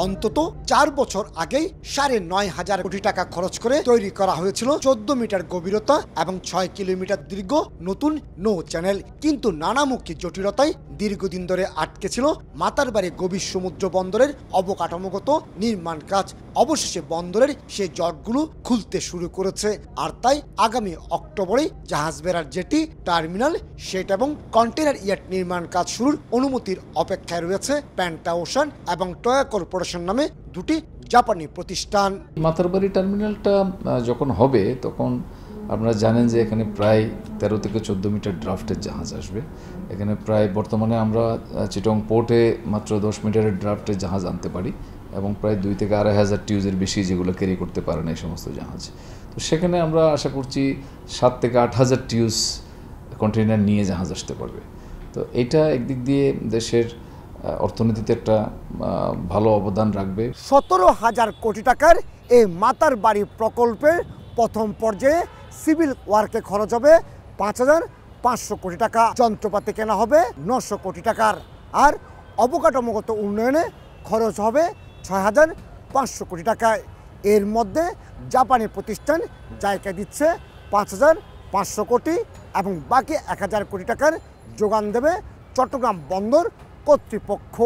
অন্তত 4 বছর আগেই 9,500 কোটি টাকা খরচ করে তৈরি করা হয়েছিল 14 মিটার গভীরতা এবং 6 কিলোমিটার দীর্ঘ নতুন নৌ চ্যানেল। কিন্তু নানামুখী জটিলতায় দীর্ঘদিন ধরে আটকে ছিল মাতারবাড়ি গভীর সমুদ্র বন্দরের অবকাঠামোগত নির্মাণ কাজ। অবশেষে বন্দরের সেই জটগুলো খুলতে শুরু করেছে। আর তাই আগামী অক্টোবরে জাহাজ বেড়ার জেটি, টার্মিনাল, শেড এবং কন্টেনার ইয়ার্ড নির্মাণ কাজ শুরুর অনুমতির অপেক্ষায় রয়েছে প্যান্টা ওশান এবং টয়া কর্পোরেশন নামে দুটি জাপানি প্রতিষ্ঠান। মাতারবাড়ি টার্মিনালটা যখন হবে তখন আপনারা জানেন যে এখানে প্রায় 13 থেকে 14 মিটার ড্রাফটের জাহাজ আসবে। এখানে প্রায় বর্তমানে আমরা চিটং পোর্টে মাত্র 10 মিটারের ড্রাফটের জাহাজ আনতে পারি এবং প্রায় 2 থেকে 2,500 টিউজের বেশি যেগুলো ক্যারি করতে পারে না এই সমস্ত জাহাজ। তো সেখানে আমরা আশা করছি 7 থেকে 8,000 টিউজ কন্টেইনার নিয়ে জাহাজ আসতে পারবে। তো এটা একদিক দিয়ে দেশের অর্থনীতিতে একটা ভালো অবদান রাখবে। 17,000 কোটি টাকার এই মাতারবাড়ি প্রকল্পের প্রথম পর্যায়ে সিভিল ওয়ার্কে খরচ হবে 5,500 কোটি টাকা, যন্ত্রপাতি কেনা হবে 900 কোটি টাকার, আর অবকাঠামোগত উন্নয়নে খরচ হবে 6,500 কোটি টাকায়। এর মধ্যে জাপানি প্রতিষ্ঠান জায়গা দিচ্ছে 5,500 কোটি এবং বাকি 1,000 কোটি টাকার যোগান দেবে চট্টগ্রাম বন্দর কর্তৃপক্ষ।